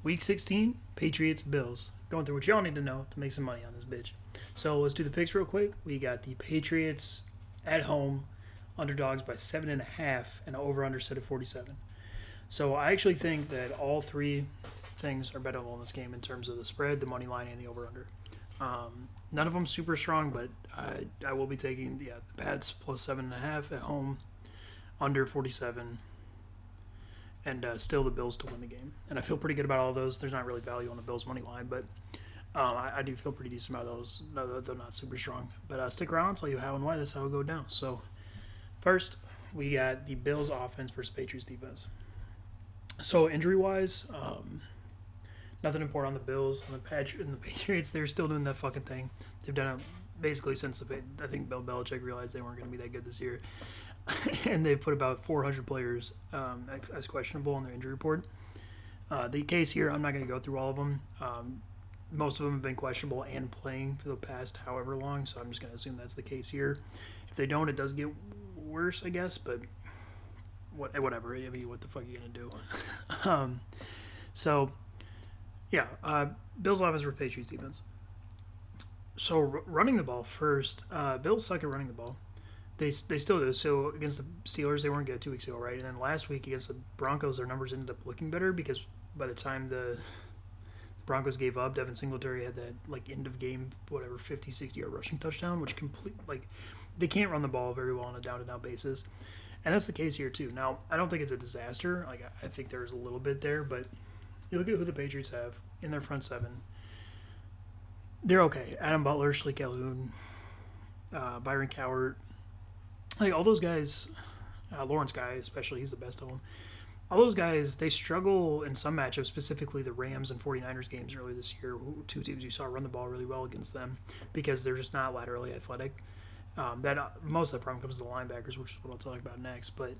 Week 16, Patriots, Bills. Going through what y'all need to know to make some money on this bitch. So let's do the picks real quick. We got the Patriots at home, underdogs by 7.5, and over/under set at 47. So I actually think that all three things are bettable in this game in terms of the spread, the money line, and the over/under. None of them super strong, but I will be taking the Pats plus 7.5 at home, under 47, and still the Bills to win the game. And I feel pretty good about all those. There's not really value on the Bills money line, but I do feel pretty decent about those. No, they're not super strong. But stick around, I'll tell you how and why this how it go down. So first, we got the Bills offense versus Patriots defense. So injury-wise, nothing important on the Bills. On the Patriots, they're still doing that fucking thing. They've done it basically since I think Bill Belichick realized they weren't going to be that good this year. And they've put about 400 players as questionable on their injury report. The case here, I'm not going to go through all of them. Most of them have been questionable and playing for the past however long, so I'm just going to assume that's the case here. If they don't, it does get worse, I guess, but whatever. I mean, what the fuck are you going to do? Bills offense for Patriots defense. So running the ball first, Bills suck at running the ball. They still do. So against the Steelers, they weren't good 2 weeks ago, right? And then last week against the Broncos, their numbers ended up looking better because by the time the Broncos gave up, Devin Singletary had that end of game 50, 60-yard rushing touchdown, which they can't run the ball very well on a down-to-down basis. And that's the case here too. Now, I don't think it's a disaster. I think there's a little bit there, but you look at who the Patriots have in their front seven. They're okay. Adam Butler, Shalik Calhoun, Byron Cowart, all those guys, Lawrence Guy especially, he's the best of them. All those guys, they struggle in some matchups, specifically the Rams and 49ers games earlier this year, two teams you saw run the ball really well against them because they're just not laterally athletic. Most of that problem comes to the linebackers, which is what I'll talk about next. But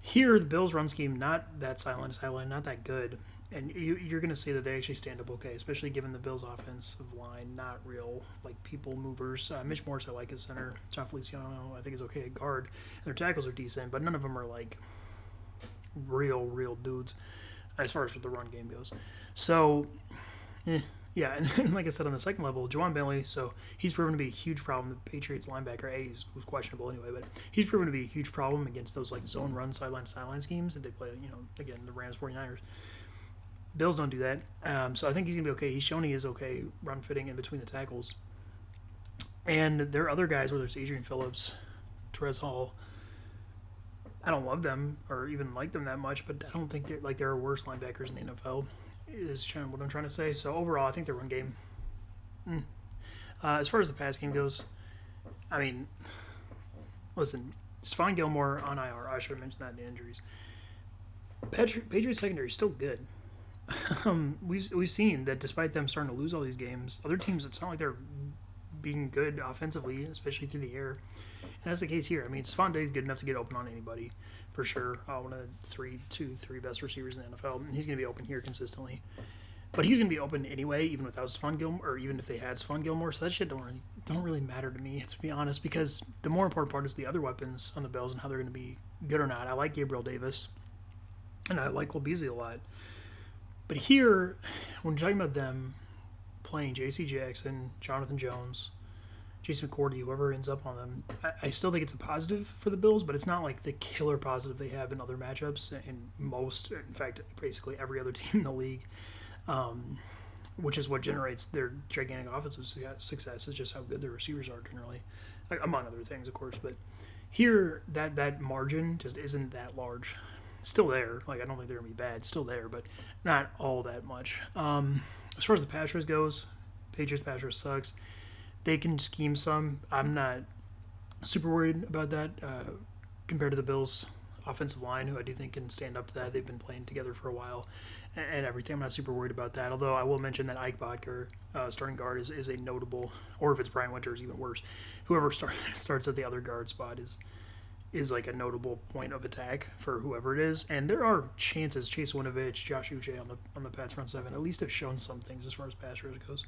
here, the Bills' run scheme, not that silent, not that good. And you're going to see that they actually stand up okay, especially given the Bills' offensive line, not real, people movers. Mitch Morse, I like his center. John Feliciano, I think, is okay at guard. And their tackles are decent, but none of them are, real dudes as far as the run game goes. So, yeah, and then, like I said, on the second level, Juwan Bailey, so he's proven to be a huge problem. The Patriots linebacker, was questionable anyway, but he's proven to be a huge problem against those, zone run, sideline schemes that they play, again, the Rams, 49ers. Bills don't do that, so I think he's going to be okay. He's shown he is okay run fitting in between the tackles. And there are other guys, whether it's Adrian Phillips, Terez Hall. I don't love them or even like them that much, but I don't think there are worse linebackers in the NFL, is what I'm trying to say. So overall, I think their run game, as far as the pass game goes, I mean, listen, Stephon Gilmore on IR. I should have mentioned that in the injuries. Patriots secondary is still good. We've seen that despite them starting to lose all these games, other teams, it's not like they're being good offensively, especially through the air. And that's the case here. I mean, Stephon Diggs is good enough to get open on anybody, for sure. One of the three best receivers in the NFL. And he's going to be open here consistently. But he's going to be open anyway, even without Stephon Gilmore, or even if they had Stephon Gilmore. So that shit don't really matter to me, to be honest, because the more important part is the other weapons on the Bills and how they're going to be good or not. I like Gabriel Davis, and I like Cole Beasley a lot. But here, when you're talking about them playing J.C. Jackson, Jonathan Jones, Jason McCourty, whoever ends up on them, I still think it's a positive for the Bills, but it's not like the killer positive they have in other matchups and in fact, basically every other team in the league, which is what generates their gigantic offensive success, is just how good their receivers are generally, among other things, of course. But here, that margin just isn't that large. Still there. I don't think they're going to be bad. Still there, but not all that much. As far as the pass rush goes, Patriots pass rush sucks. They can scheme some. I'm not super worried about that compared to the Bills' offensive line, who I do think can stand up to that. They've been playing together for a while and everything. I'm not super worried about that, although I will mention that Ike Bodker, starting guard, is a notable, or if it's Brian Winters, even worse. Whoever starts at the other guard spot is a notable point of attack for whoever it is. And there are chances Chase Winovich, Josh Uche on the Pats front seven at least have shown some things as far as pass rush goes.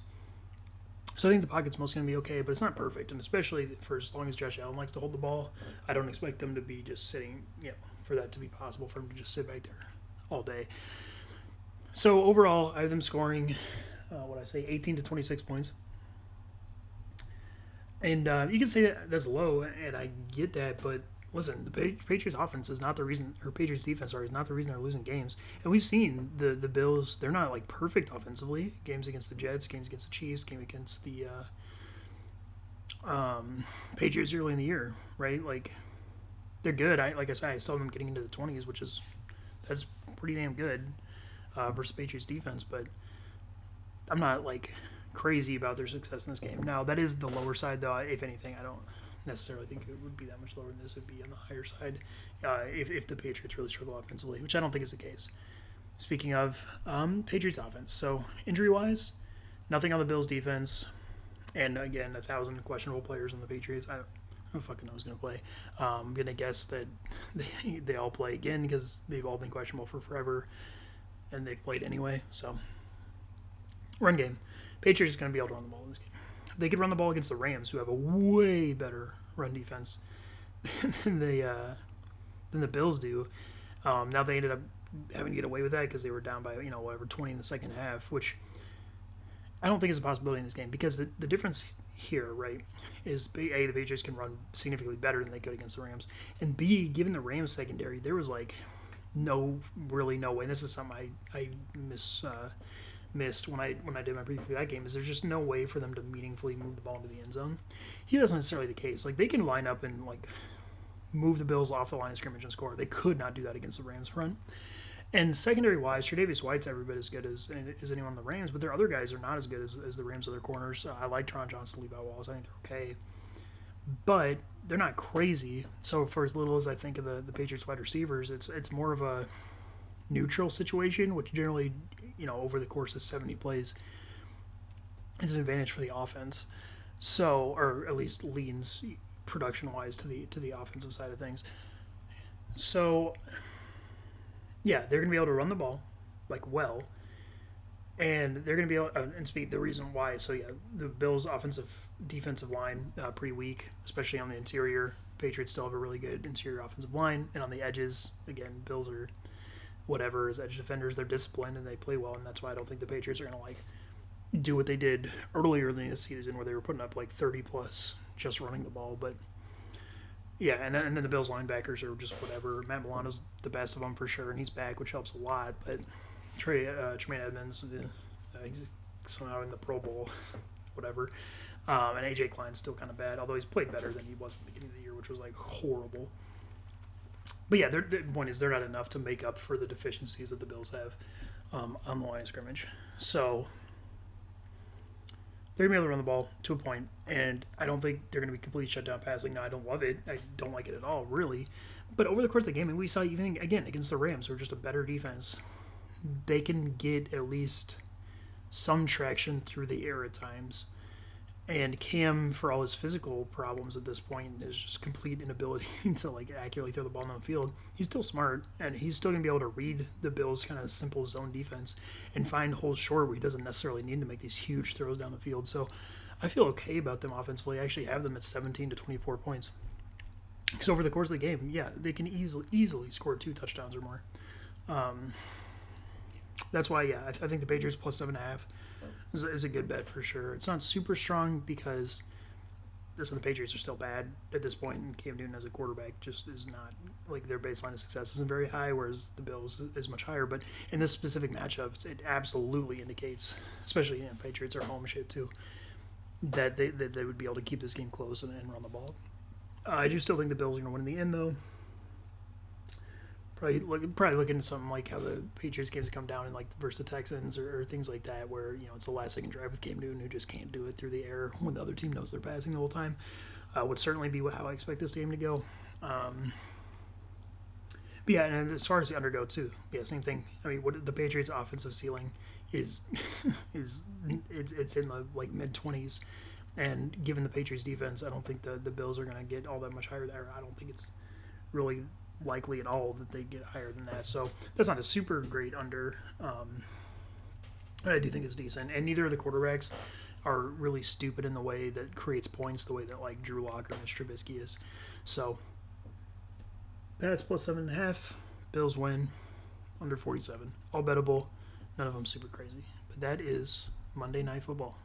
So I think the pocket's mostly going to be okay, but it's not perfect. And especially for as long as Josh Allen likes to hold the ball, I don't expect them to be just sitting, for that to be possible for them to just sit back there all day. So overall, I have them scoring, 18 to 26 points. And you can say that's low, and I get that, but listen, the Patriots offense is not the reason, or Patriots defense, sorry, is not the reason they're losing games. And we've seen the Bills; they're not like perfect offensively. Games against the Jets, games against the Chiefs, game against the Patriots early in the year, right? Like they're good. Like I said, I saw them getting into the 20s, which is that's pretty damn good versus Patriots defense. But I'm not like crazy about their success in this game. Now that is the lower side, though. If anything, I don't necessarily think it would be that much lower than this. It would be on the higher side if the Patriots really struggle offensively, which I don't think is the case. Speaking of Patriots offense, so injury wise, nothing on the Bills defense, and again 1,000 questionable players on the Patriots. I don't fucking know who's going to play. I'm going to guess that they all play again because they've all been questionable for forever, and they've played anyway. So run game. Patriots are going to be able to run the ball in this game. They could run the ball against the Rams, who have a way better run defense than the Bills do. Now they ended up having to get away with that because they were down by 20 in the second half, which I don't think is a possibility in this game because the difference here, right, is A, the Patriots can run significantly better than they could against the Rams, and B, given the Rams secondary, there was like no way. And this is something I missed when I did my preview for that game, is there's just no way for them to meaningfully move the ball into the end zone. Here that's not necessarily the case. Like they can line up and like move the Bills off the line of scrimmage and score. They could not do that against the Rams front. And secondary wise, Tre'Davious White's every bit as good as anyone on the Rams, but their other guys are not as good as the Rams' other corners. I like Tron Johnson, Levi Wallace. I think they're okay, but they're not crazy. So for as little as I think of the Patriots wide receivers, it's more of a neutral situation, which generally, over the course of 70 plays is an advantage for the offense. So, or at least leans production-wise to the offensive side of things. So, yeah, they're going to be able to run the ball, like, well. And they're going to be able and speak the reason why. So, yeah, the Bills' defensive line, pretty weak, especially on the interior. Patriots still have a really good interior offensive line. And on the edges, again, Bills are whatever as edge defenders. They're disciplined and they play well, and that's why I don't think the Patriots are going to like do what they did earlier in the season where they were putting up like 30 plus just running the ball. But yeah, and then the Bills linebackers are just whatever. Matt Milano's the best of them for sure, and he's back, which helps a lot. But Tremaine Edmonds, he's somehow in the Pro Bowl, whatever. And AJ Klein's still kind of bad, although he's played better than he was at the beginning of the year, which was like horrible. But yeah, the point is they're not enough to make up for the deficiencies that the Bills have on the line of scrimmage. So they're going to be able to run the ball to a point, and I don't think they're going to be completely shut down passing. Now, I don't love it. I don't like it at all, really. But over the course of the game, and we saw even, again, against the Rams, who are just a better defense, they can get at least some traction through the air at times. And Cam, for all his physical problems at this point, is just complete inability to like accurately throw the ball down the field. He's still smart, and he's still going to be able to read the Bills' kind of simple zone defense and find holes short where he doesn't necessarily need to make these huge throws down the field. So I feel okay about them offensively. I actually have them at 17 to 24 points. Because over the course of the game, yeah, they can easily score 2 touchdowns or more. That's why, yeah, I think the Patriots plus 7.5 is a good bet for sure. It's not super strong because the Patriots are still bad at this point, and Cam Newton as a quarterback just is not, like, their baseline of success isn't very high, whereas the Bills is much higher. But in this specific matchup, it absolutely indicates, especially Patriots are home shit too, that they would be able to keep this game close and run the ball. I do still think the Bills are going to win in the end, though. Probably looking at something like how the Patriots games come down in like versus the Texans or things like that, where it's a last second drive with Cam Newton who just can't do it through the air when the other team knows they're passing the whole time. Would certainly be how I expect this game to go. But yeah, and as far as the undergo too, yeah, same thing. I mean, what the Patriots' offensive ceiling is it's in the like mid-20s, and given the Patriots' defense, I don't think the Bills are going to get all that much higher there. I don't think it's really likely at all that they get higher than that. So that's not a super great under. But I do think it's decent. And neither of the quarterbacks are really stupid in the way that creates points the way that like Drew Lock or Mitch Trubisky is. So Pats plus 7.5. Bills win under 47. All bettable. None of them super crazy. But that is Monday Night Football.